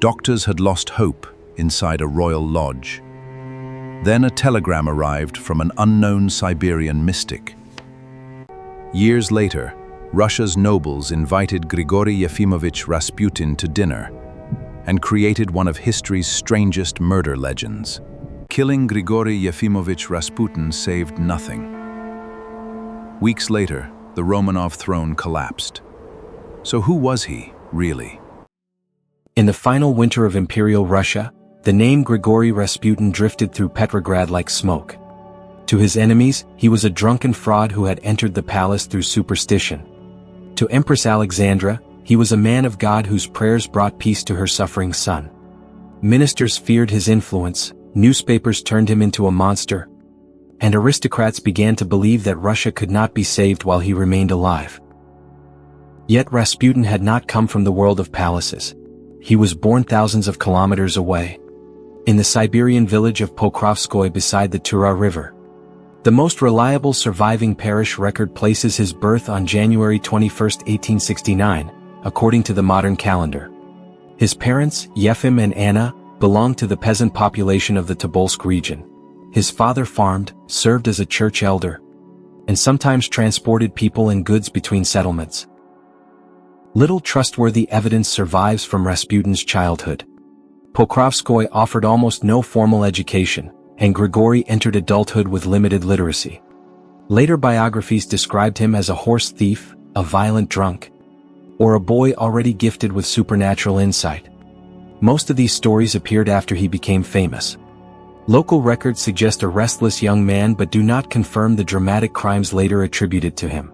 Doctors had lost hope inside a royal lodge. Then a telegram arrived from an unknown Siberian mystic. Years later, Russia's nobles invited Grigori Yefimovich Rasputin to dinner and created one of history's strangest murder legends. Killing Grigori Yefimovich Rasputin saved nothing. Weeks later, the Romanov throne collapsed. So who was he, really? In the final winter of Imperial Russia, the name Grigori Rasputin drifted through Petrograd like smoke. To his enemies, he was a drunken fraud who had entered the palace through superstition. To Empress Alexandra, he was a man of God whose prayers brought peace to her suffering son. Ministers feared his influence, newspapers turned him into a monster, and aristocrats began to believe that Russia could not be saved while he remained alive. Yet Rasputin had not come from the world of palaces. He was born thousands of kilometers away, in the Siberian village of Pokrovskoye beside the Tura River. The most reliable surviving parish record places his birth on January 21, 1869, according to the modern calendar. His parents, Yefim and Anna, belonged to the peasant population of the Tobolsk region. His father farmed, served as a church elder, and sometimes transported people and goods between settlements. Little trustworthy evidence survives from Rasputin's childhood. Pokrovskoye offered almost no formal education, and Grigori entered adulthood with limited literacy. Later biographies described him as a horse thief, a violent drunk, or a boy already gifted with supernatural insight. Most of these stories appeared after he became famous. Local records suggest a restless young man but do not confirm the dramatic crimes later attributed to him.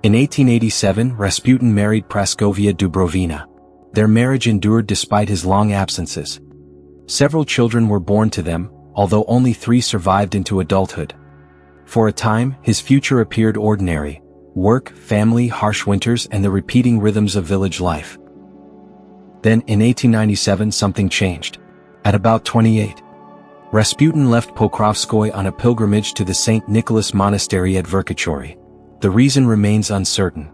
In 1887, Rasputin married Praskovia Dubrovina. Their marriage endured despite his long absences. Several children were born to them, although only 3 survived into adulthood. For a time, his future appeared ordinary: work, family, harsh winters, and the repeating rhythms of village life. Then, in 1897, something changed. At about 28, Rasputin left Pokrovskoye on a pilgrimage to the St. Nicholas Monastery at Verkhoturye. The reason remains uncertain.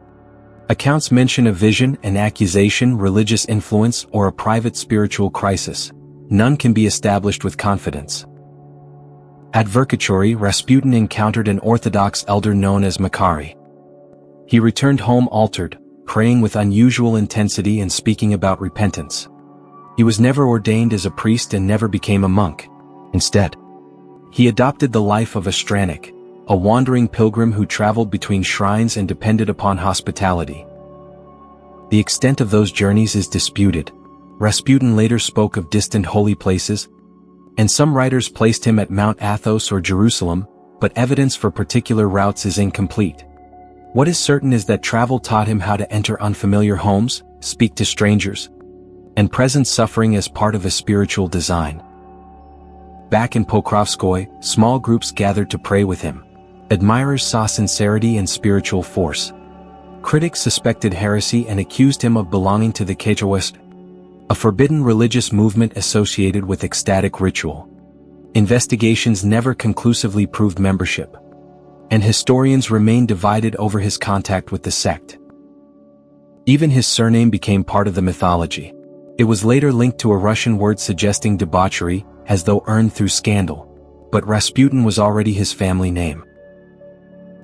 Accounts mention a vision, an accusation, religious influence, or a private spiritual crisis. None can be established with confidence. At Verkhoturye, Rasputin encountered an Orthodox elder known as Makary. He returned home altered, praying with unusual intensity and speaking about repentance. He was never ordained as a priest and never became a monk. Instead, he adopted the life of a stranik, a wandering pilgrim who traveled between shrines and depended upon hospitality. The extent of those journeys is disputed. Rasputin later spoke of distant holy places, and some writers placed him at Mount Athos or Jerusalem, but evidence for particular routes is incomplete. What is certain is that travel taught him how to enter unfamiliar homes, speak to strangers, and present suffering as part of a spiritual design. Back in Pokrovskoye, small groups gathered to pray with him. Admirers saw sincerity and spiritual force. Critics suspected heresy and accused him of belonging to the Ketoist, a forbidden religious movement associated with ecstatic ritual. Investigations never conclusively proved membership, and historians remain divided over his contact with the sect. Even his surname became part of the mythology. It was later linked to a Russian word suggesting debauchery, as though earned through scandal. But Rasputin was already his family name.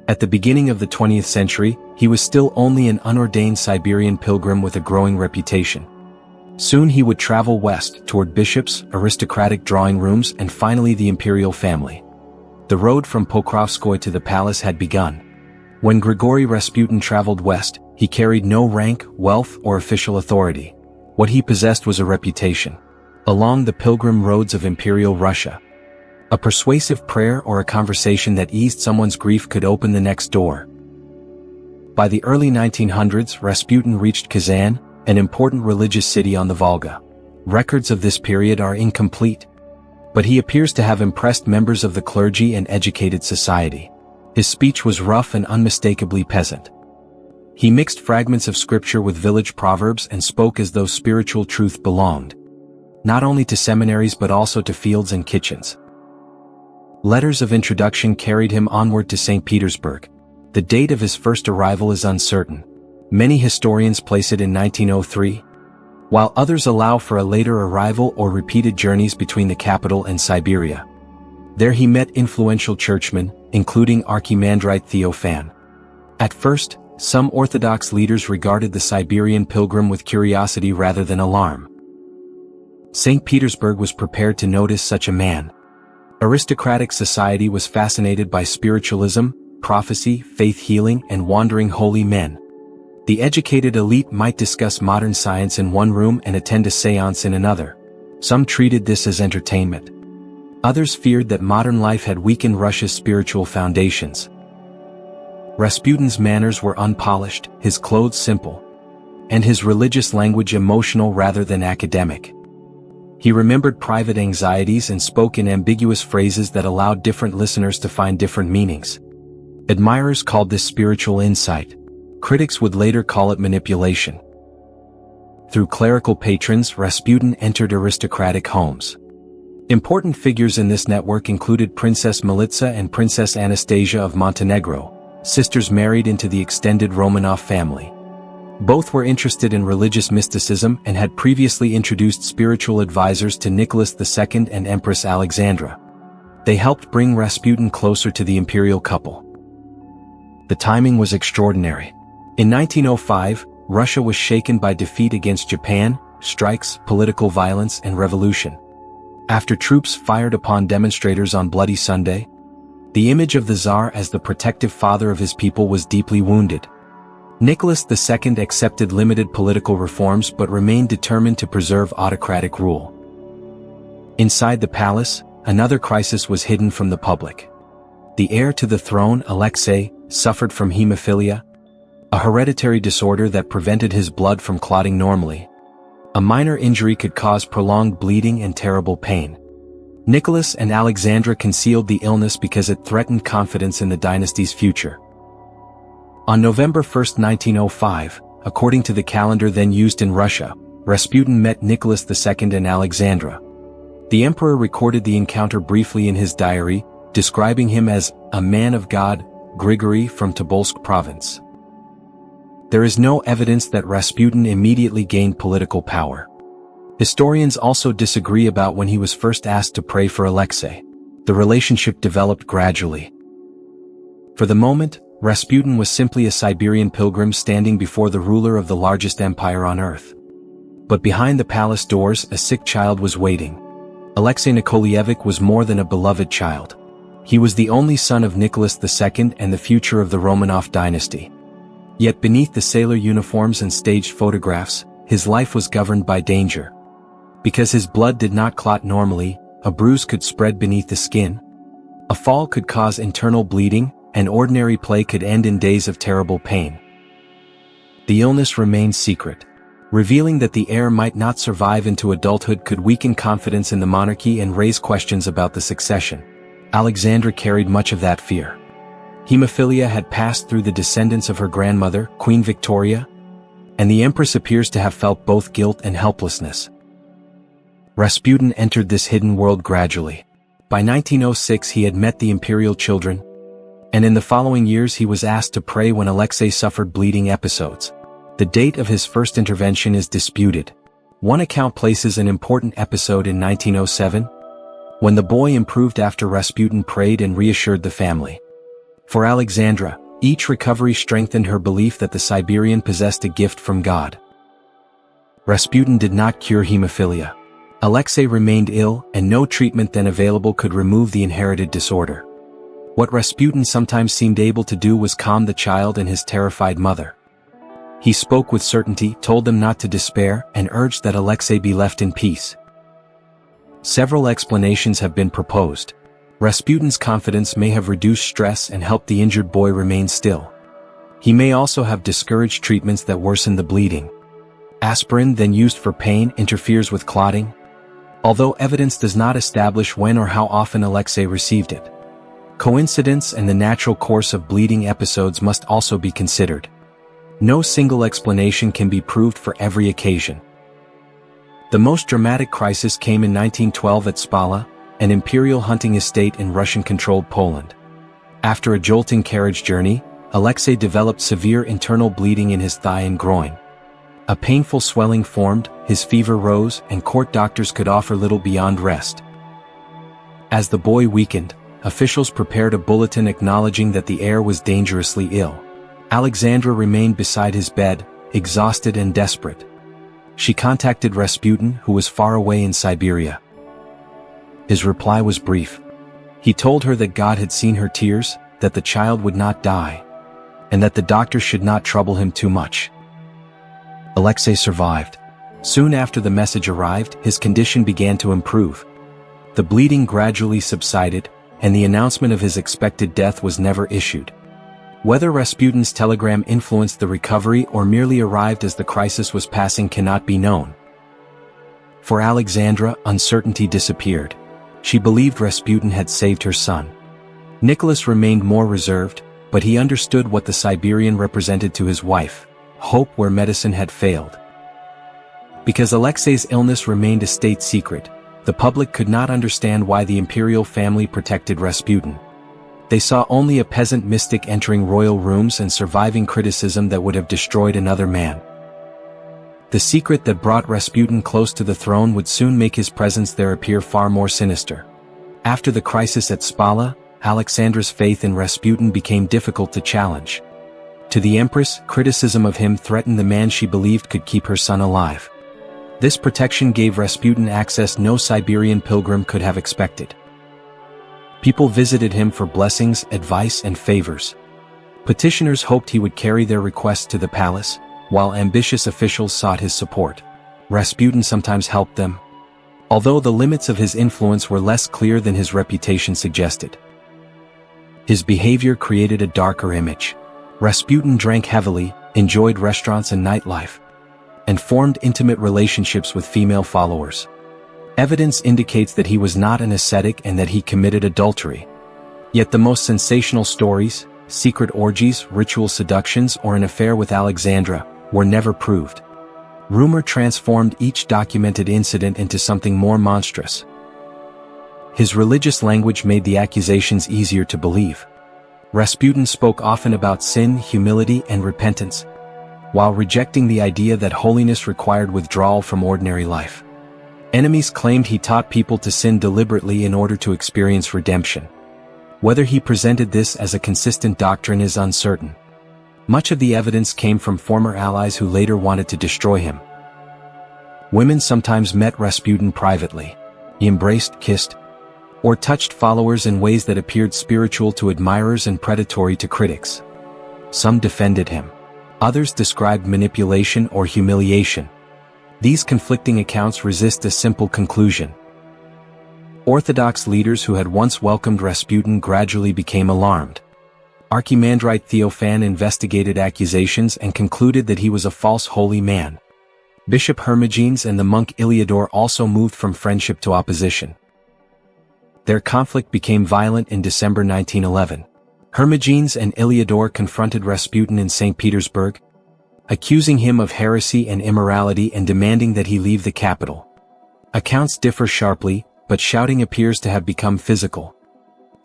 At the beginning of the 20th century, he was still only an unordained Siberian pilgrim with a growing reputation. Soon he would travel west, toward bishops, aristocratic drawing rooms, and finally the imperial family. The road from Pokrovskoye to the palace had begun. When Grigori Rasputin traveled west, he carried no rank, wealth, or official authority. What he possessed was a reputation. Along the pilgrim roads of Imperial Russia, a persuasive prayer or a conversation that eased someone's grief could open the next door. By the early 1900s, Rasputin reached Kazan, an important religious city on the Volga. Records of this period are incomplete, but he appears to have impressed members of the clergy and educated society. His speech was rough and unmistakably peasant. He mixed fragments of scripture with village proverbs and spoke as though spiritual truth belonged not only to seminaries but also to fields and kitchens. Letters of introduction carried him onward to Saint Petersburg. The date of his first arrival is uncertain. Many historians place it in 1903, while others allow for a later arrival or repeated journeys between the capital and Siberia. There he met influential churchmen, including Archimandrite Theophan. At first, some Orthodox leaders regarded the Siberian pilgrim with curiosity rather than alarm. Saint Petersburg was prepared to notice such a man. Aristocratic society was fascinated by spiritualism, prophecy, faith healing, and wandering holy men. The educated elite might discuss modern science in one room and attend a séance in another. Some treated this as entertainment. Others feared that modern life had weakened Russia's spiritual foundations. Rasputin's manners were unpolished, his clothes simple, and his religious language emotional rather than academic. He remembered private anxieties and spoke in ambiguous phrases that allowed different listeners to find different meanings. Admirers called this spiritual insight. Critics would later call it manipulation. Through clerical patrons, Rasputin entered aristocratic homes. Important figures in this network included Princess Militsa and Princess Anastasia of Montenegro, sisters married into the extended Romanov family. Both were interested in religious mysticism and had previously introduced spiritual advisors to Nicholas II and Empress Alexandra. They helped bring Rasputin closer to the imperial couple. The timing was extraordinary. In 1905, Russia was shaken by defeat against Japan, strikes, political violence, and revolution. After troops fired upon demonstrators on Bloody Sunday, the image of the Tsar as the protective father of his people was deeply wounded. Nicholas II accepted limited political reforms but remained determined to preserve autocratic rule. Inside the palace, another crisis was hidden from the public. The heir to the throne, Alexei, suffered from hemophilia, a hereditary disorder that prevented his blood from clotting normally. A minor injury could cause prolonged bleeding and terrible pain. Nicholas and Alexandra concealed the illness because it threatened confidence in the dynasty's future. On November 1, 1905, according to the calendar then used in Russia, Rasputin met Nicholas II and Alexandra. The emperor recorded the encounter briefly in his diary, describing him as a man of God, Grigori from Tobolsk province. There is no evidence that Rasputin immediately gained political power. Historians also disagree about when he was first asked to pray for Alexei. The relationship developed gradually. For the moment, Rasputin was simply a Siberian pilgrim standing before the ruler of the largest empire on earth. But behind the palace doors, a sick child was waiting. Alexei Nikolaevich was more than a beloved child. He was the only son of Nicholas II and the future of the Romanov dynasty. Yet beneath the sailor uniforms and staged photographs, his life was governed by danger. Because his blood did not clot normally, a bruise could spread beneath the skin. A fall could cause internal bleeding, and ordinary play could end in days of terrible pain. The illness remained secret. Revealing that the heir might not survive into adulthood could weaken confidence in the monarchy and raise questions about the succession. Alexandra carried much of that fear. Hemophilia had passed through the descendants of her grandmother, Queen Victoria, and the empress appears to have felt both guilt and helplessness. Rasputin entered this hidden world gradually. By 1906 he had met the imperial children, and in the following years he was asked to pray when Alexei suffered bleeding episodes. The date of his first intervention is disputed. One account places an important episode in 1907, when the boy improved after Rasputin prayed and reassured the family. For Alexandra, each recovery strengthened her belief that the Siberian possessed a gift from God. Rasputin did not cure hemophilia. Alexei remained ill, and no treatment then available could remove the inherited disorder. What Rasputin sometimes seemed able to do was calm the child and his terrified mother. He spoke with certainty, told them not to despair, and urged that Alexei be left in peace. Several explanations have been proposed. Rasputin's confidence may have reduced stress and helped the injured boy remain still. He may also have discouraged treatments that worsen the bleeding. Aspirin, then used for pain, interferes with clotting, although evidence does not establish when or how often Alexei received it. Coincidence and the natural course of bleeding episodes must also be considered. No single explanation can be proved for every occasion. The most dramatic crisis came in 1912 at Spala, an imperial hunting estate in Russian-controlled Poland. After a jolting carriage journey, Alexei developed severe internal bleeding in his thigh and groin. A painful swelling formed, his fever rose, and court doctors could offer little beyond rest. As the boy weakened, officials prepared a bulletin acknowledging that the heir was dangerously ill. Alexandra remained beside his bed, exhausted and desperate. She contacted Rasputin, who was far away in Siberia. His reply was brief. He told her that God had seen her tears, that the child would not die, and that the doctors should not trouble him too much. Alexei survived. Soon after the message arrived, his condition began to improve. The bleeding gradually subsided, and the announcement of his expected death was never issued. Whether Rasputin's telegram influenced the recovery or merely arrived as the crisis was passing cannot be known. For Alexandra, uncertainty disappeared. She believed Rasputin had saved her son. Nicholas remained more reserved, but he understood what the Siberian represented to his wife: hope where medicine had failed. Because Alexei's illness remained a state secret, the public could not understand why the imperial family protected Rasputin. They saw only a peasant mystic entering royal rooms and surviving criticism that would have destroyed another man. The secret that brought Rasputin close to the throne would soon make his presence there appear far more sinister. After the crisis at Spala, Alexandra's faith in Rasputin became difficult to challenge. To the Empress, criticism of him threatened the man she believed could keep her son alive. This protection gave Rasputin access no Siberian pilgrim could have expected. People visited him for blessings, advice, and favors. Petitioners hoped he would carry their requests to the palace, while ambitious officials sought his support. Rasputin sometimes helped them, although the limits of his influence were less clear than his reputation suggested. His behavior created a darker image. Rasputin drank heavily, enjoyed restaurants and nightlife, and formed intimate relationships with female followers. Evidence indicates that he was not an ascetic and that he committed adultery. Yet the most sensational stories, secret orgies, ritual seductions, or an affair with Alexandra, were never proved. Rumor transformed each documented incident into something more monstrous. His religious language made the accusations easier to believe. Rasputin spoke often about sin, humility, and repentance, while rejecting the idea that holiness required withdrawal from ordinary life. Enemies claimed he taught people to sin deliberately in order to experience redemption. Whether he presented this as a consistent doctrine is uncertain. Much of the evidence came from former allies who later wanted to destroy him. Women sometimes met Rasputin privately. He embraced, kissed, or touched followers in ways that appeared spiritual to admirers and predatory to critics. Some defended him. Others described manipulation or humiliation. These conflicting accounts resist a simple conclusion. Orthodox leaders who had once welcomed Rasputin gradually became alarmed. Archimandrite Theophan investigated accusations and concluded that he was a false holy man. Bishop Hermogenes and the monk Iliador also moved from friendship to opposition. Their conflict became violent in December 1911. Hermogenes and Iliador confronted Rasputin in Saint Petersburg, accusing him of heresy and immorality and demanding that he leave the capital. Accounts differ sharply, but shouting appears to have become physical,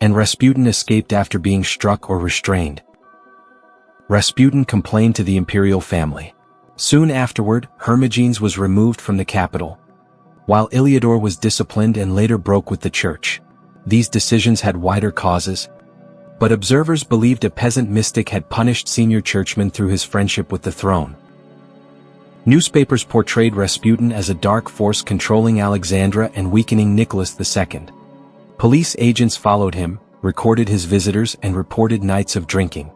and Rasputin escaped after being struck or restrained. Rasputin complained to the imperial family. Soon afterward, Hermogenes was removed from the capital, while Iliador was disciplined and later broke with the church. These decisions had wider causes, but observers believed a peasant mystic had punished senior churchmen through his friendship with the throne. Newspapers portrayed Rasputin as a dark force controlling Alexandra and weakening Nicholas II. Police agents followed him, recorded his visitors, and reported nights of drinking.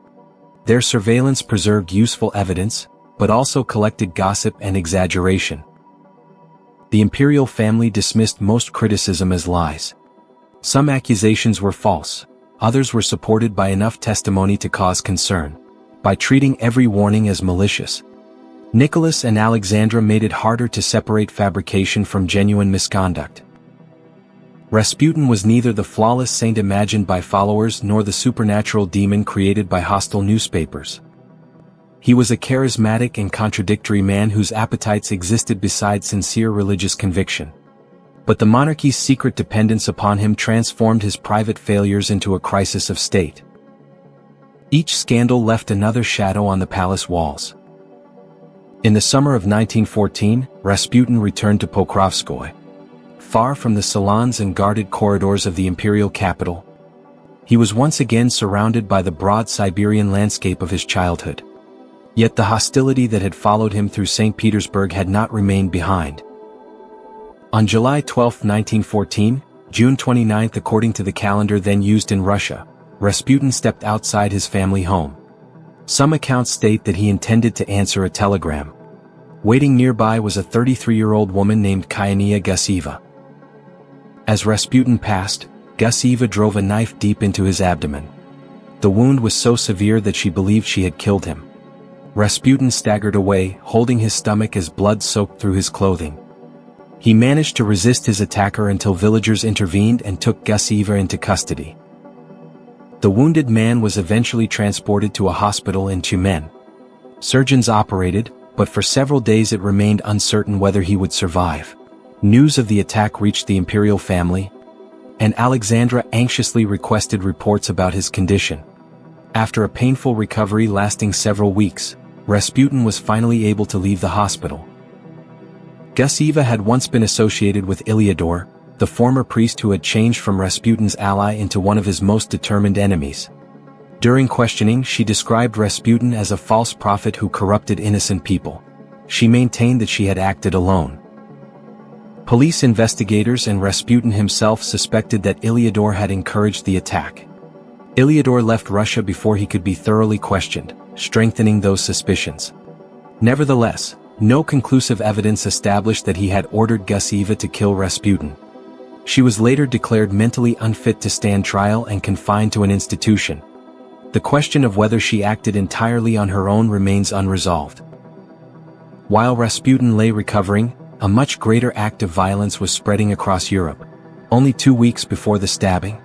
Their surveillance preserved useful evidence, but also collected gossip and exaggeration. The imperial family dismissed most criticism as lies. Some accusations were false. Others were supported by enough testimony to cause concern. By treating every warning as malicious, Nicholas and Alexandra made it harder to separate fabrication from genuine misconduct. Rasputin was neither the flawless saint imagined by followers nor the supernatural demon created by hostile newspapers. He was a charismatic and contradictory man whose appetites existed beside sincere religious conviction. But the monarchy's secret dependence upon him transformed his private failures into a crisis of state. Each scandal left another shadow on the palace walls. In the summer of 1914, Rasputin returned to Pokrovskoye. Far from the salons and guarded corridors of the imperial capital, he was once again surrounded by the broad Siberian landscape of his childhood. Yet the hostility that had followed him through Saint Petersburg had not remained behind. On July 12, 1914, June 29 according to the calendar then used in Russia, Rasputin stepped outside his family home. Some accounts state that he intended to answer a telegram. Waiting nearby was a 33-year-old woman named Kyania Gusieva. As Rasputin passed, Gusieva drove a knife deep into his abdomen. The wound was so severe that she believed she had killed him. Rasputin staggered away, holding his stomach as blood soaked through his clothing. He managed to resist his attacker until villagers intervened and took Gusieva into custody. The wounded man was eventually transported to a hospital in Tyumen. Surgeons operated, but for several days it remained uncertain whether he would survive. News of the attack reached the imperial family, and Alexandra anxiously requested reports about his condition. After a painful recovery lasting several weeks, Rasputin was finally able to leave the hospital. Gusieva had once been associated with Ilyador, the former priest who had changed from Rasputin's ally into one of his most determined enemies. During questioning, she described Rasputin as a false prophet who corrupted innocent people. She maintained that she had acted alone. Police investigators and Rasputin himself suspected that Ilyador had encouraged the attack. Ilyador left Russia before he could be thoroughly questioned, strengthening those suspicions. Nevertheless, no conclusive evidence established that he had ordered Gusieva to kill Rasputin. She was later declared mentally unfit to stand trial and confined to an institution. The question of whether she acted entirely on her own remains unresolved. While Rasputin lay recovering, a much greater act of violence was spreading across Europe. Only 2 weeks before the stabbing,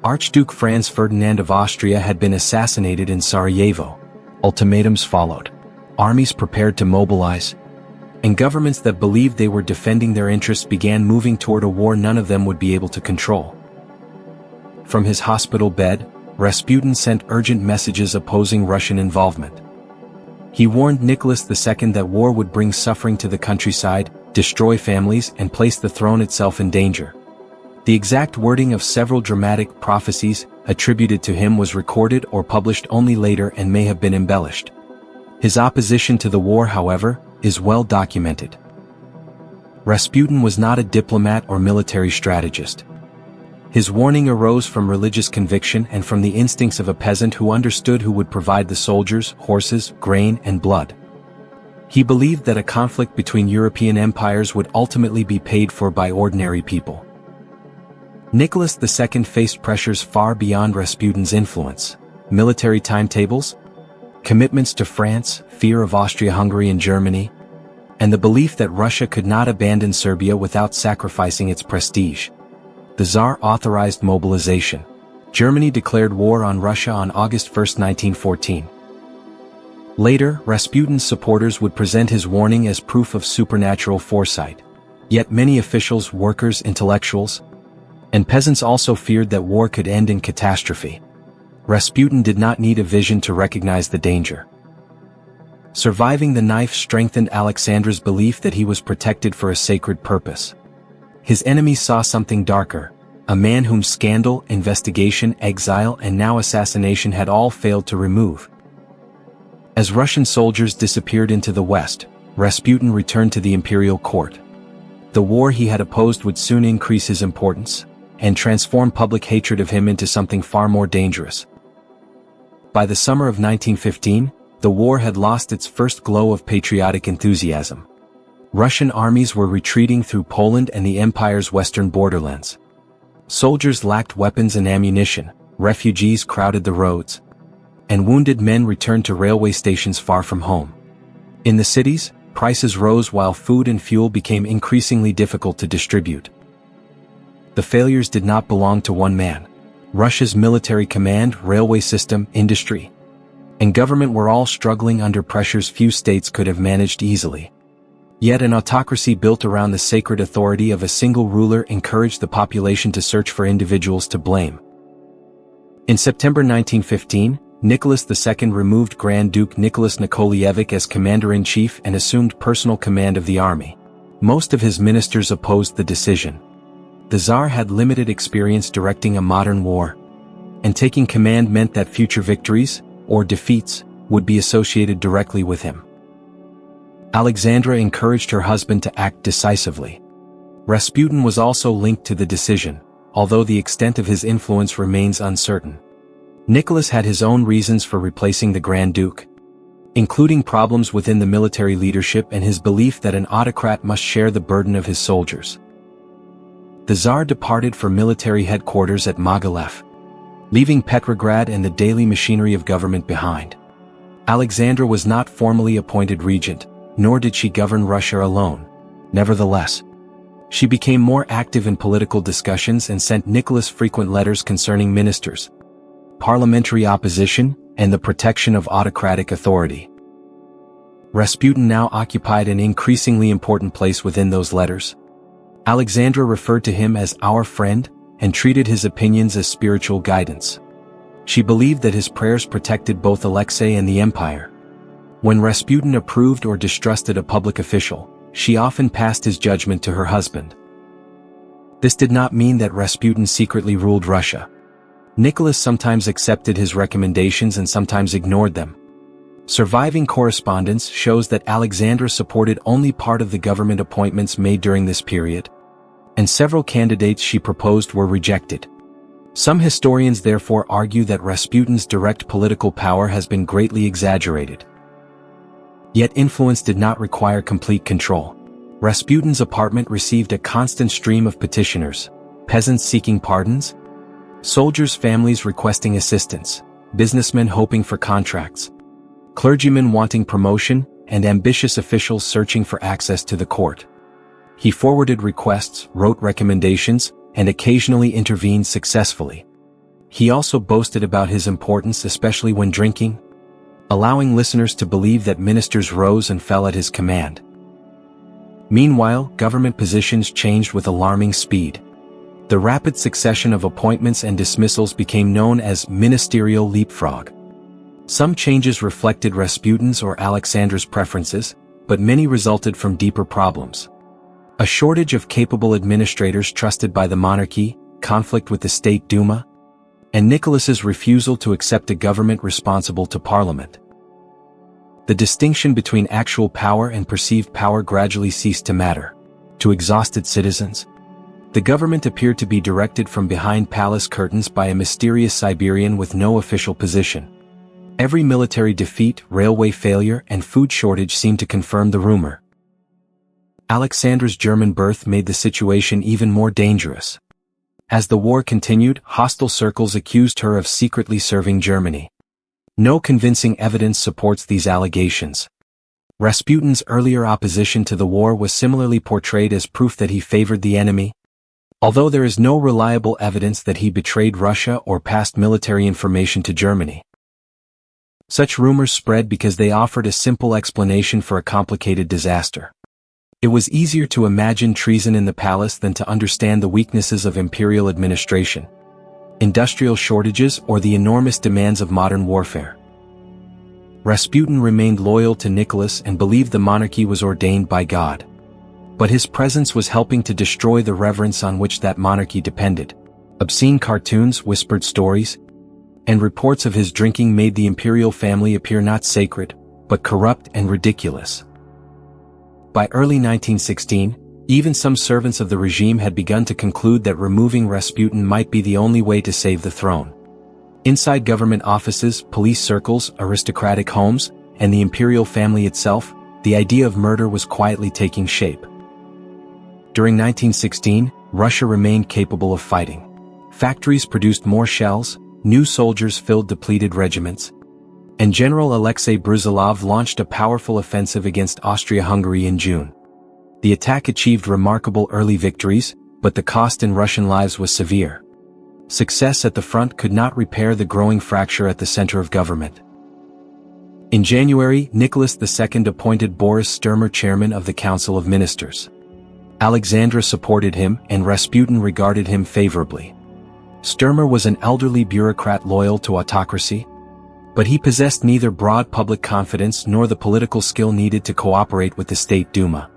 Archduke Franz Ferdinand of Austria had been assassinated in Sarajevo. Ultimatums followed. Armies prepared to mobilize, and governments that believed they were defending their interests began moving toward a war none of them would be able to control. From his hospital bed, Rasputin sent urgent messages opposing Russian involvement. He warned Nicholas II that war would bring suffering to the countryside, destroy families, and place the throne itself in danger. The exact wording of several dramatic prophecies attributed to him was recorded or published only later and may have been embellished. His opposition to the war, however, is well documented. Rasputin was not a diplomat or military strategist. His warning arose from religious conviction and from the instincts of a peasant who understood who would provide the soldiers, horses, grain, and blood. He believed that a conflict between European empires would ultimately be paid for by ordinary people. Nicholas II faced pressures far beyond Rasputin's influence: military timetables, commitments to France, fear of Austria-Hungary and Germany, and the belief that Russia could not abandon Serbia without sacrificing its prestige. The Tsar authorized mobilization. Germany declared war on Russia on August 1, 1914. Later, Rasputin's supporters would present his warning as proof of supernatural foresight. Yet many officials, workers, intellectuals, and peasants also feared that war could end in catastrophe. Rasputin did not need a vision to recognize the danger. Surviving the knife strengthened Alexandra's belief that he was protected for a sacred purpose. His enemies saw something darker, a man whom scandal, investigation, exile, and now assassination had all failed to remove. As Russian soldiers disappeared into the west, Rasputin returned to the imperial court. The war he had opposed would soon increase his importance, and transform public hatred of him into something far more dangerous. By the summer of 1915, the war had lost its first glow of patriotic enthusiasm. Russian armies were retreating through Poland and the empire's western borderlands. Soldiers lacked weapons and ammunition, refugees crowded the roads, and wounded men returned to railway stations far from home. In the cities, prices rose while food and fuel became increasingly difficult to distribute. The failures did not belong to one man. Russia's military command, railway system, industry, and government were all struggling under pressures few states could have managed easily. Yet an autocracy built around the sacred authority of a single ruler encouraged the population to search for individuals to blame. In September 1915, Nicholas II removed Grand Duke Nicholas Nikolaevich as commander-in-chief and assumed personal command of the army. Most of his ministers opposed the decision. The Tsar had limited experience directing a modern war, and taking command meant that future victories, or defeats, would be associated directly with him. Alexandra encouraged her husband to act decisively. Rasputin was also linked to the decision, although the extent of his influence remains uncertain. Nicholas had his own reasons for replacing the Grand Duke, including problems within the military leadership and his belief that an autocrat must share the burden of his soldiers. The Tsar departed for military headquarters at Mogilev, leaving Petrograd and the daily machinery of government behind. Alexandra was not formally appointed regent, nor did she govern Russia alone. Nevertheless, she became more active in political discussions and sent Nicholas frequent letters concerning ministers, parliamentary opposition, and the protection of autocratic authority. Rasputin now occupied an increasingly important place within those letters. Alexandra referred to him as our friend and treated his opinions as spiritual guidance. She believed that his prayers protected both Alexei and the empire. When Rasputin approved or distrusted a public official, she often passed his judgment to her husband. This did not mean that Rasputin secretly ruled Russia. Nicholas sometimes accepted his recommendations and sometimes ignored them. Surviving correspondence shows that Alexandra supported only part of the government appointments made during this period, and several candidates she proposed were rejected. Some historians therefore argue that Rasputin's direct political power has been greatly exaggerated. Yet influence did not require complete control. Rasputin's apartment received a constant stream of petitioners, peasants seeking pardons, soldiers' families requesting assistance, businessmen hoping for contracts, clergymen wanting promotion, and ambitious officials searching for access to the court. He forwarded requests, wrote recommendations, and occasionally intervened successfully. He also boasted about his importance, especially when drinking, allowing listeners to believe that ministers rose and fell at his command. Meanwhile, government positions changed with alarming speed. The rapid succession of appointments and dismissals became known as ministerial leapfrog. Some changes reflected Rasputin's or Alexandra's preferences, but many resulted from deeper problems. A shortage of capable administrators trusted by the monarchy, conflict with the State Duma, and Nicholas's refusal to accept a government responsible to parliament. The distinction between actual power and perceived power gradually ceased to matter. To exhausted citizens, the government appeared to be directed from behind palace curtains by a mysterious Siberian with no official position. Every military defeat, railway failure, and food shortage seemed to confirm the rumor. Alexandra's German birth made the situation even more dangerous. As the war continued, hostile circles accused her of secretly serving Germany. No convincing evidence supports these allegations. Rasputin's earlier opposition to the war was similarly portrayed as proof that he favored the enemy, although there is no reliable evidence that he betrayed Russia or passed military information to Germany. Such rumors spread because they offered a simple explanation for a complicated disaster. It was easier to imagine treason in the palace than to understand the weaknesses of imperial administration, industrial shortages, or the enormous demands of modern warfare. Rasputin remained loyal to Nicholas and believed the monarchy was ordained by God. But his presence was helping to destroy the reverence on which that monarchy depended. Obscene cartoons, whispered stories, and reports of his drinking made the imperial family appear not sacred, but corrupt and ridiculous. By early 1916, even some servants of the regime had begun to conclude that removing Rasputin might be the only way to save the throne. Inside government offices, police circles, aristocratic homes, and the imperial family itself, the idea of murder was quietly taking shape. During 1916, Russia remained capable of fighting. Factories produced more shells, new soldiers filled depleted regiments, and General Alexei Brusilov launched a powerful offensive against Austria-Hungary in June. The attack achieved remarkable early victories, but the cost in Russian lives was severe. Success at the front could not repair the growing fracture at the center of government. In January, Nicholas II appointed Boris Sturmer chairman of the Council of Ministers. Alexandra supported him, and Rasputin regarded him favorably. Sturmer was an elderly bureaucrat loyal to autocracy, But he possessed neither broad public confidence nor the political skill needed to cooperate with the State Duma.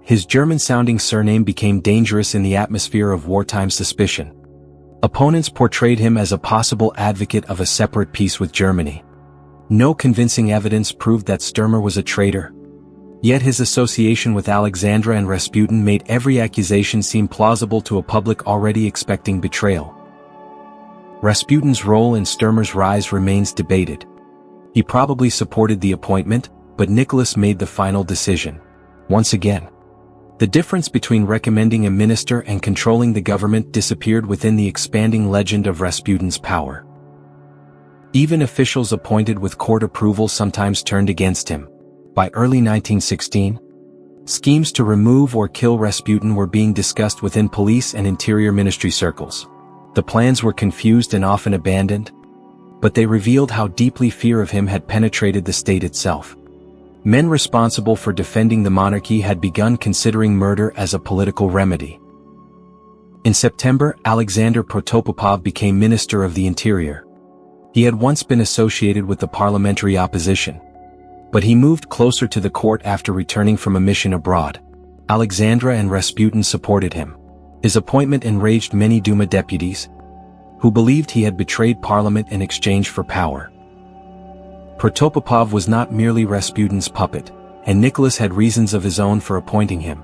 His German-sounding surname became dangerous in the atmosphere of wartime suspicion. Opponents portrayed him as a possible advocate of a separate peace with Germany. No convincing evidence proved that Sturmer was a traitor. Yet his association with Alexandra and Rasputin made every accusation seem plausible to a public already expecting betrayal. Rasputin's role in Sturmer's rise remains debated. He probably supported the appointment, but Nicholas made the final decision. Once again, the difference between recommending a minister and controlling the government disappeared within the expanding legend of Rasputin's power. Even officials appointed with court approval sometimes turned against him. By early 1916, schemes to remove or kill Rasputin were being discussed within police and interior ministry circles. The plans were confused and often abandoned, but they revealed how deeply fear of him had penetrated the state itself. Men responsible for defending the monarchy had begun considering murder as a political remedy. In September, Alexander Protopopov became Minister of the Interior. He had once been associated with the parliamentary opposition, but he moved closer to the court after returning from a mission abroad. Alexandra and Rasputin supported him. His appointment enraged many Duma deputies, who believed he had betrayed parliament in exchange for power. Protopopov was not merely Rasputin's puppet, and Nicholas had reasons of his own for appointing him.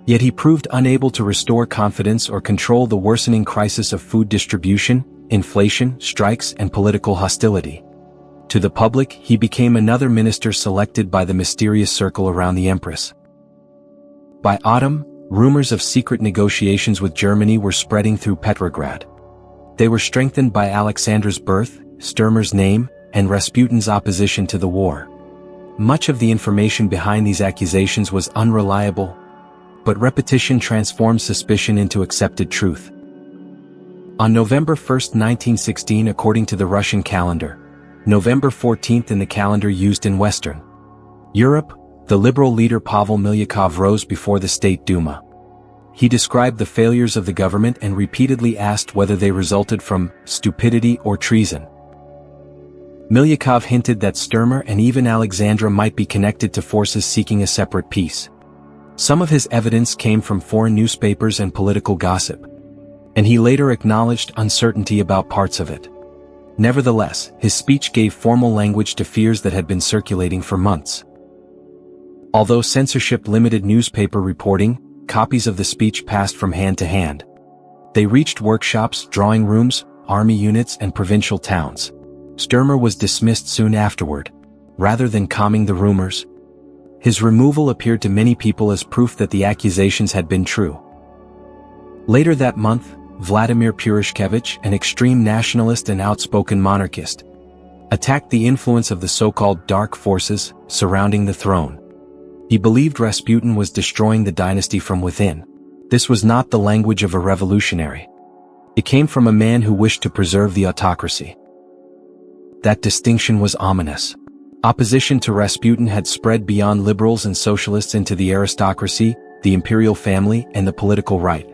Yet he proved unable to restore confidence or control the worsening crisis of food distribution, inflation, strikes, and political hostility. To the public, he became another minister selected by the mysterious circle around the Empress. By autumn, rumors of secret negotiations with Germany were spreading through Petrograd. They were strengthened by Alexandra's birth, Sturmer's name, and Rasputin's opposition to the war. Much of the information behind these accusations was unreliable, but repetition transformed suspicion into accepted truth. On November 1, 1916, according to the Russian calendar, November 14th in the calendar used in Western Europe, the liberal leader Pavel Milyakov rose before the State Duma. He described the failures of the government and repeatedly asked whether they resulted from stupidity or treason. Milyakov hinted that Sturmer and even Alexandra might be connected to forces seeking a separate peace. Some of his evidence came from foreign newspapers and political gossip, and he later acknowledged uncertainty about parts of it. Nevertheless, his speech gave formal language to fears that had been circulating for months. Although censorship limited newspaper reporting, copies of the speech passed from hand to hand. They reached workshops, drawing rooms, army units, and provincial towns. Sturmer was dismissed soon afterward. Rather than calming the rumors, his removal appeared to many people as proof that the accusations had been true. Later that month, Vladimir Purishkevich, an extreme nationalist and outspoken monarchist, attacked the influence of the so-called dark forces surrounding the throne. He believed Rasputin was destroying the dynasty from within. This was not the language of a revolutionary. It came from a man who wished to preserve the autocracy. That distinction was ominous. Opposition to Rasputin had spread beyond liberals and socialists into the aristocracy, the imperial family, and the political right.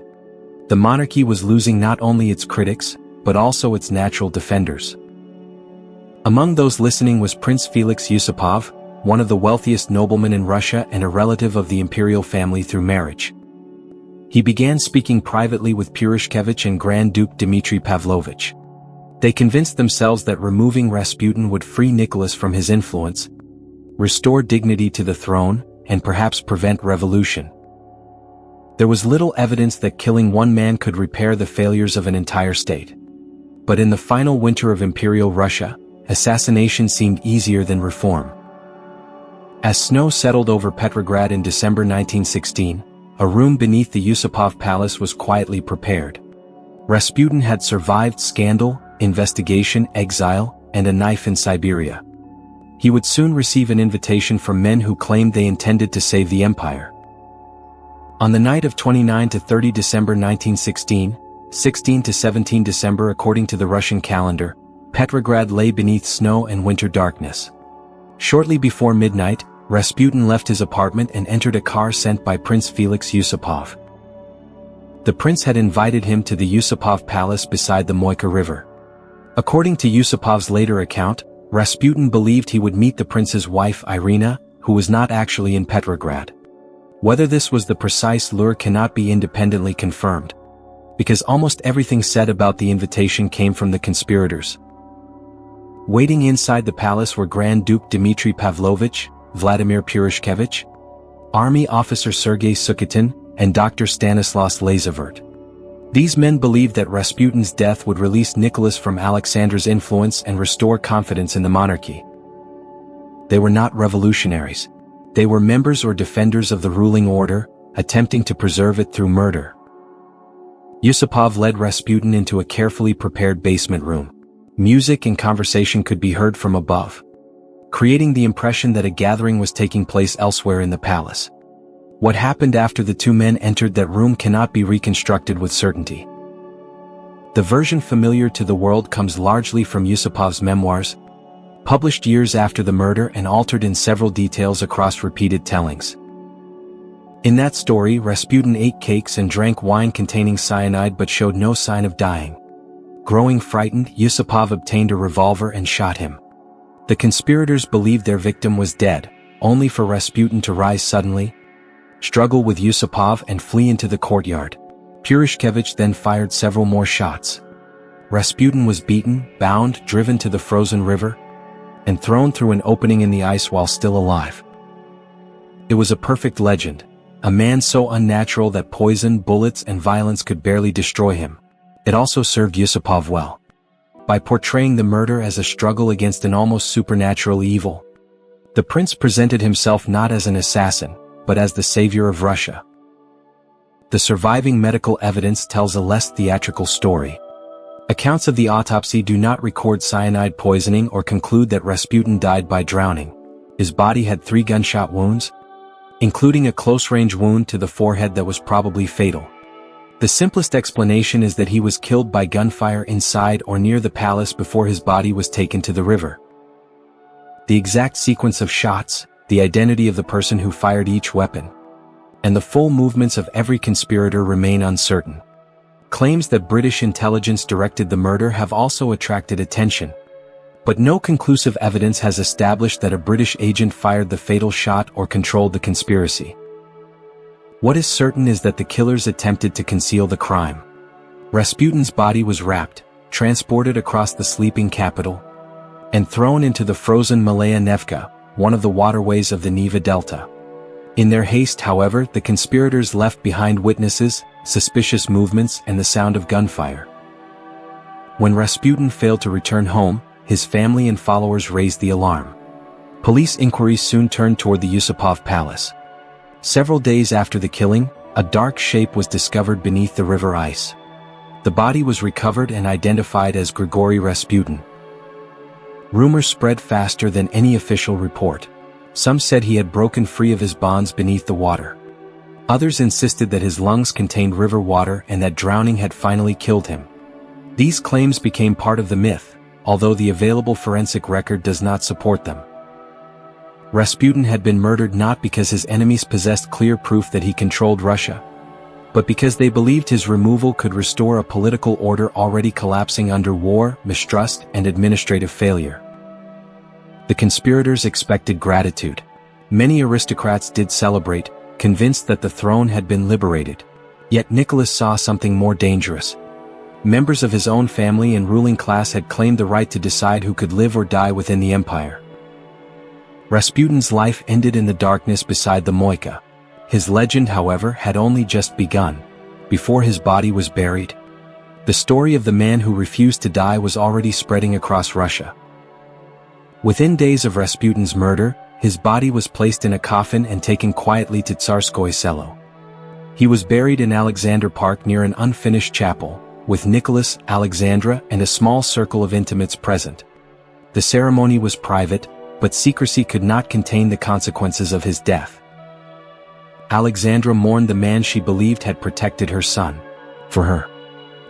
The monarchy was losing not only its critics, but also its natural defenders. Among those listening was Prince Felix Yusupov, one of the wealthiest noblemen in Russia and a relative of the imperial family through marriage. He began speaking privately with Purishkevich and Grand Duke Dmitry Pavlovich. They convinced themselves that removing Rasputin would free Nicholas from his influence, restore dignity to the throne, and perhaps prevent revolution. There was little evidence that killing one man could repair the failures of an entire state. But in the final winter of Imperial Russia, assassination seemed easier than reform. As snow settled over Petrograd in December 1916, a room beneath the Yusupov Palace was quietly prepared. Rasputin had survived scandal, investigation, exile, and a knife in Siberia. He would soon receive an invitation from men who claimed they intended to save the empire. On the night of 29 to 30 December 1916, 16 to 17 December according to the Russian calendar, Petrograd lay beneath snow and winter darkness. Shortly before midnight, Rasputin left his apartment and entered a car sent by Prince Felix Yusupov. The prince had invited him to the Yusupov Palace beside the Moika River. According to Yusupov's later account, Rasputin believed he would meet the prince's wife Irina, who was not actually in Petrograd. Whether this was the precise lure cannot be independently confirmed, because almost everything said about the invitation came from the conspirators. Waiting inside the palace were Grand Duke Dmitry Pavlovich, Vladimir Purishkevich, Army Officer Sergei Sukitin, and Dr. Stanislas Lazavert. These men believed that Rasputin's death would release Nicholas from Alexandra's influence and restore confidence in the monarchy. They were not revolutionaries. They were members or defenders of the ruling order, attempting to preserve it through murder. Yusupov led Rasputin into a carefully prepared basement room. Music and conversation could be heard from above, creating the impression that a gathering was taking place elsewhere in the palace. What happened after the two men entered that room cannot be reconstructed with certainty. The version familiar to the world comes largely from Yusupov's memoirs, published years after the murder and altered in several details across repeated tellings. In that story, Rasputin ate cakes and drank wine containing cyanide but showed no sign of dying. Growing frightened, Yusupov obtained a revolver and shot him. The conspirators believed their victim was dead, only for Rasputin to rise suddenly, struggle with Yusupov and flee into the courtyard. Purishkevich then fired several more shots. Rasputin was beaten, bound, driven to the frozen river, and thrown through an opening in the ice while still alive. It was a perfect legend, a man so unnatural that poison, bullets, and violence could barely destroy him. It also served Yusupov well, by portraying the murder as a struggle against an almost supernatural evil. The prince presented himself not as an assassin, but as the savior of Russia. The surviving medical evidence tells a less theatrical story. Accounts of the autopsy do not record cyanide poisoning or conclude that Rasputin died by drowning. His body had 3 gunshot wounds, including a close-range wound to the forehead that was probably fatal. The simplest explanation is that he was killed by gunfire inside or near the palace before his body was taken to the river. The exact sequence of shots, the identity of the person who fired each weapon, and the full movements of every conspirator remain uncertain. Claims that British intelligence directed the murder have also attracted attention, but no conclusive evidence has established that a British agent fired the fatal shot or controlled the conspiracy. What is certain is that the killers attempted to conceal the crime. Rasputin's body was wrapped, transported across the sleeping capital, and thrown into the frozen Malaya Nevka, one of the waterways of the Neva Delta. In their haste, however, the conspirators left behind witnesses, suspicious movements, and the sound of gunfire. When Rasputin failed to return home, his family and followers raised the alarm. Police inquiries soon turned toward the Yusupov palace. Several days after the killing, a dark shape was discovered beneath the river ice. The body was recovered and identified as Grigori Rasputin. Rumors spread faster than any official report. Some said he had broken free of his bonds beneath the water. Others insisted that his lungs contained river water and that drowning had finally killed him. These claims became part of the myth, although the available forensic record does not support them. Rasputin had been murdered not because his enemies possessed clear proof that he controlled Russia, but because they believed his removal could restore a political order already collapsing under war, mistrust, and administrative failure. The conspirators expected gratitude. Many aristocrats did celebrate, convinced that the throne had been liberated. Yet Nicholas saw something more dangerous. Members of his own family and ruling class had claimed the right to decide who could live or die within the empire. Rasputin's life ended in the darkness beside the Moika. His legend, however, had only just begun. Before his body was buried, the story of the man who refused to die was already spreading across Russia. Within days of Rasputin's murder, his body was placed in a coffin and taken quietly to Tsarskoye Selo. He was buried in Alexander Park near an unfinished chapel, with Nicholas, Alexandra, and a small circle of intimates present. The ceremony was private, but secrecy could not contain the consequences of his death. Alexandra mourned the man she believed had protected her son. For her,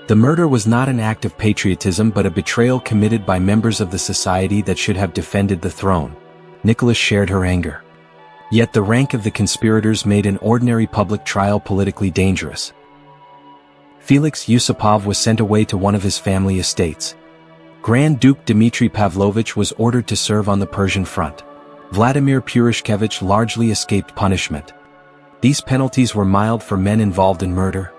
the murder was not an act of patriotism but a betrayal committed by members of the society that should have defended the throne. Nicholas shared her anger. Yet the rank of the conspirators made an ordinary public trial politically dangerous. Felix Yusupov was sent away to one of his family estates. Grand Duke Dmitry Pavlovich was ordered to serve on the Persian front. Vladimir Purishkevich largely escaped punishment. These penalties were mild for men involved in murder,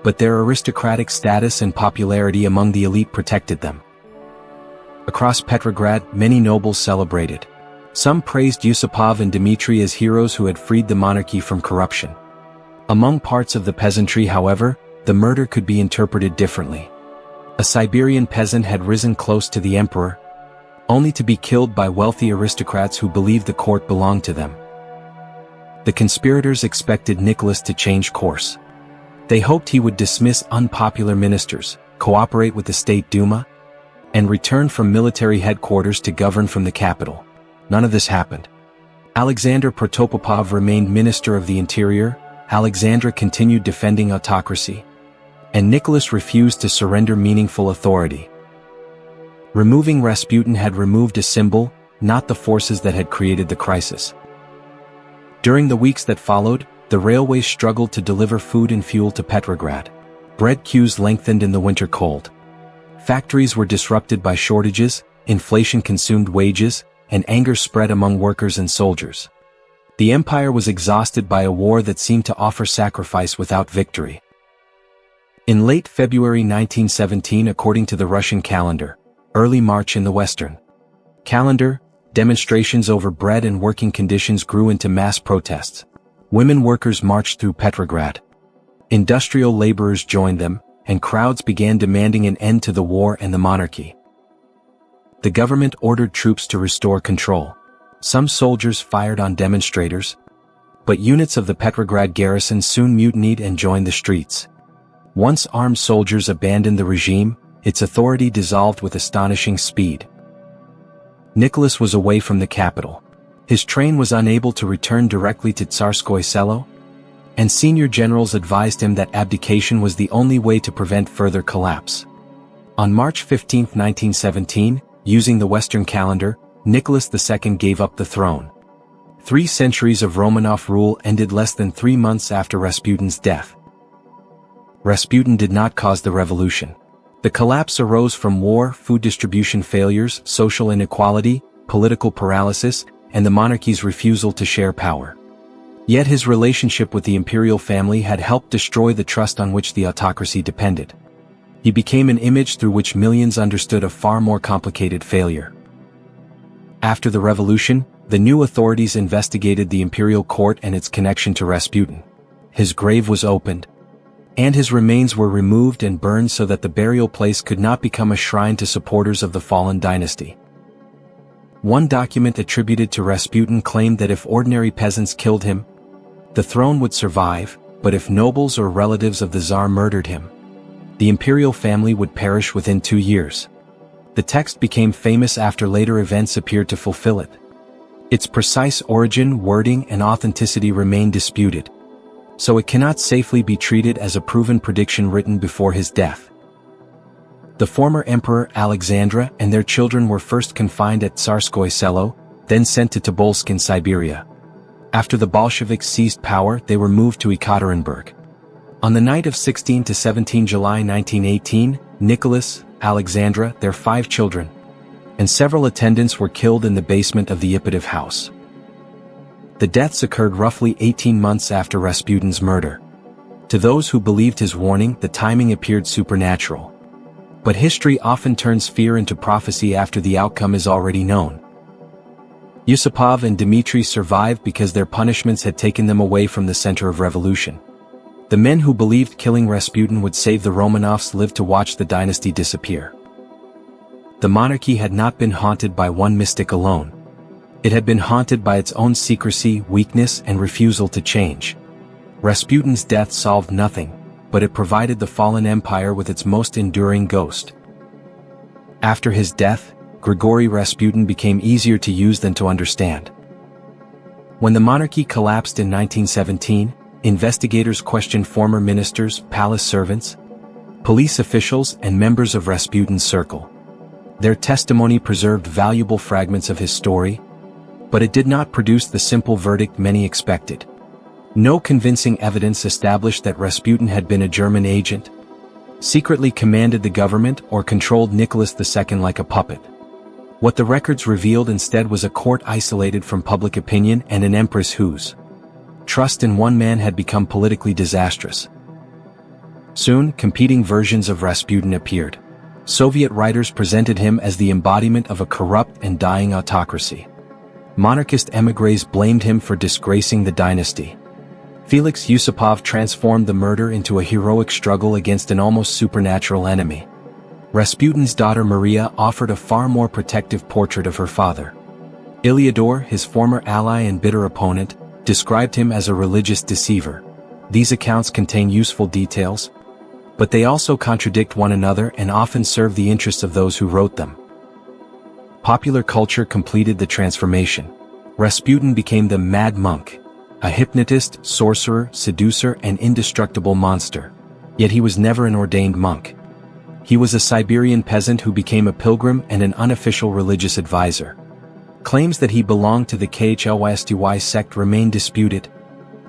but their aristocratic status and popularity among the elite protected them. Across Petrograd, many nobles celebrated. Some praised Yusupov and Dmitry as heroes who had freed the monarchy from corruption. Among parts of the peasantry, however, the murder could be interpreted differently. A Siberian peasant had risen close to the emperor, only to be killed by wealthy aristocrats who believed the court belonged to them. The conspirators expected Nicholas to change course. They hoped he would dismiss unpopular ministers, cooperate with the State Duma, and return from military headquarters to govern from the capital. None of this happened. Alexander Protopopov remained Minister of the Interior, Alexandra continued defending autocracy, and Nicholas refused to surrender meaningful authority. Removing Rasputin had removed a symbol, not the forces that had created the crisis. During the weeks that followed, the railways struggled to deliver food and fuel to Petrograd. Bread queues lengthened in the winter cold. Factories were disrupted by shortages, inflation consumed wages, and anger spread among workers and soldiers. The empire was exhausted by a war that seemed to offer sacrifice without victory. In late February 1917, according to the Russian calendar, early March in the Western calendar, demonstrations over bread and working conditions grew into mass protests. Women workers marched through Petrograd. Industrial laborers joined them, and crowds began demanding an end to the war and the monarchy. The government ordered troops to restore control. Some soldiers fired on demonstrators, but units of the Petrograd garrison soon mutinied and joined the streets. Once armed soldiers abandoned the regime, its authority dissolved with astonishing speed. Nicholas was away from the capital. His train was unable to return directly to Tsarskoye Selo, and senior generals advised him that abdication was the only way to prevent further collapse. On March 15, 1917, using the Western calendar, Nicholas II gave up the throne. 3 centuries of Romanov rule ended less than 3 months after Rasputin's death. Rasputin did not cause the revolution. The collapse arose from war, food distribution failures, social inequality, political paralysis, and the monarchy's refusal to share power. Yet his relationship with the imperial family had helped destroy the trust on which the autocracy depended. He became an image through which millions understood a far more complicated failure. After the revolution, the new authorities investigated the imperial court and its connection to Rasputin. His grave was opened, and his remains were removed and burned so that the burial place could not become a shrine to supporters of the fallen dynasty. One document attributed to Rasputin claimed that if ordinary peasants killed him, the throne would survive, but if nobles or relatives of the Tsar murdered him, the imperial family would perish within 2 years. The text became famous after later events appeared to fulfill it. Its precise origin, wording, and authenticity remain disputed, so it cannot safely be treated as a proven prediction written before his death. The former Emperor Alexandra and their children were first confined at Tsarskoye Selo, then sent to Tobolsk in Siberia. After the Bolsheviks seized power, they were moved to Ekaterinburg. On the night of 16 to 17 July 1918, Nicholas, Alexandra, their 5 children, and several attendants were killed in the basement of the Ipatov house. The deaths occurred roughly 18 months after Rasputin's murder. To those who believed his warning, the timing appeared supernatural. But history often turns fear into prophecy after the outcome is already known. Yusupov and Dmitry survived because their punishments had taken them away from the center of revolution. The men who believed killing Rasputin would save the Romanovs lived to watch the dynasty disappear. The monarchy had not been haunted by one mystic alone. It had been haunted by its own secrecy, weakness, and refusal to change. Rasputin's death solved nothing, but it provided the fallen empire with its most enduring ghost. After his death, Grigori Rasputin became easier to use than to understand. When the monarchy collapsed in 1917, investigators questioned former ministers, palace servants, police officials, and members of Rasputin's circle. Their testimony preserved valuable fragments of his story, but it did not produce the simple verdict many expected. No convincing evidence established that Rasputin had been a German agent, secretly commanded the government or controlled Nicholas II like a puppet. What the records revealed instead was a court isolated from public opinion and an empress whose trust in one man had become politically disastrous. Soon, competing versions of Rasputin appeared. Soviet writers presented him as the embodiment of a corrupt and dying autocracy. Monarchist émigrés blamed him for disgracing the dynasty. Felix Yusupov transformed the murder into a heroic struggle against an almost supernatural enemy. Rasputin's daughter Maria offered a far more protective portrait of her father. Ilyador, his former ally and bitter opponent, described him as a religious deceiver. These accounts contain useful details, but they also contradict one another and often serve the interests of those who wrote them. Popular culture completed the transformation. Rasputin became the Mad Monk, a hypnotist, sorcerer, seducer, and indestructible monster. Yet he was never an ordained monk. He was a Siberian peasant who became a pilgrim and an unofficial religious advisor. Claims that he belonged to the Khlysty sect remain disputed,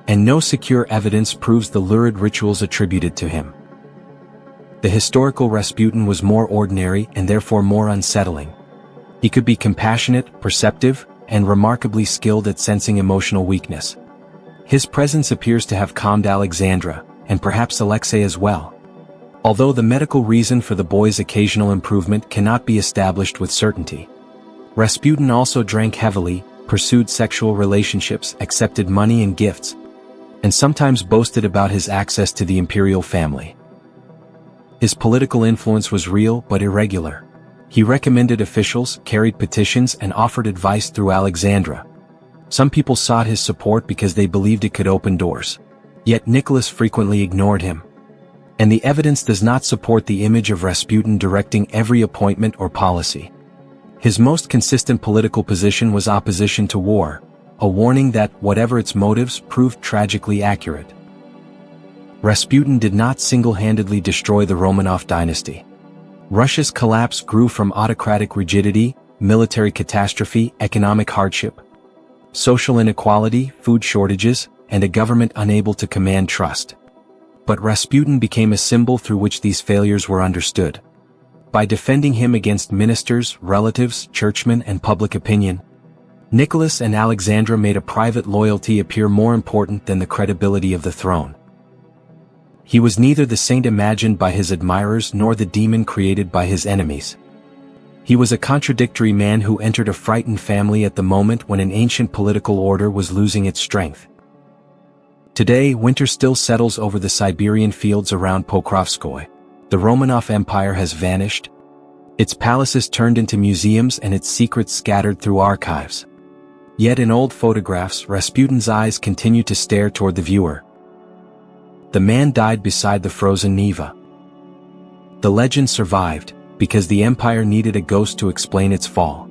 and no secure evidence proves the lurid rituals attributed to him. The historical Rasputin was more ordinary and therefore more unsettling. He could be compassionate, perceptive, and remarkably skilled at sensing emotional weakness. His presence appears to have calmed Alexandra, and perhaps Alexei as well. Although the medical reason for the boy's occasional improvement cannot be established with certainty. Rasputin also drank heavily, pursued sexual relationships, accepted money and gifts, and sometimes boasted about his access to the imperial family. His political influence was real but irregular. He recommended officials, carried petitions, and offered advice through Alexandra. Some people sought his support because they believed it could open doors. Yet Nicholas frequently ignored him. And the evidence does not support the image of Rasputin directing every appointment or policy. His most consistent political position was opposition to war, a warning that, whatever its motives, proved tragically accurate. Rasputin did not single-handedly destroy the Romanov dynasty. Russia's collapse grew from autocratic rigidity, military catastrophe, economic hardship, social inequality, food shortages, and a government unable to command trust. But Rasputin became a symbol through which these failures were understood. By defending him against ministers, relatives, churchmen, and public opinion, Nicholas and Alexandra made a private loyalty appear more important than the credibility of the throne. He was neither the saint imagined by his admirers nor the demon created by his enemies. He was a contradictory man who entered a frightened family at the moment when an ancient political order was losing its strength. Today, winter still settles over the Siberian fields around Pokrovskoye. The Romanov Empire has vanished, its palaces turned into museums and its secrets scattered through archives. Yet in old photographs, Rasputin's eyes continue to stare toward the viewer. The man died beside the frozen Neva. The legend survived, because the empire needed a ghost to explain its fall.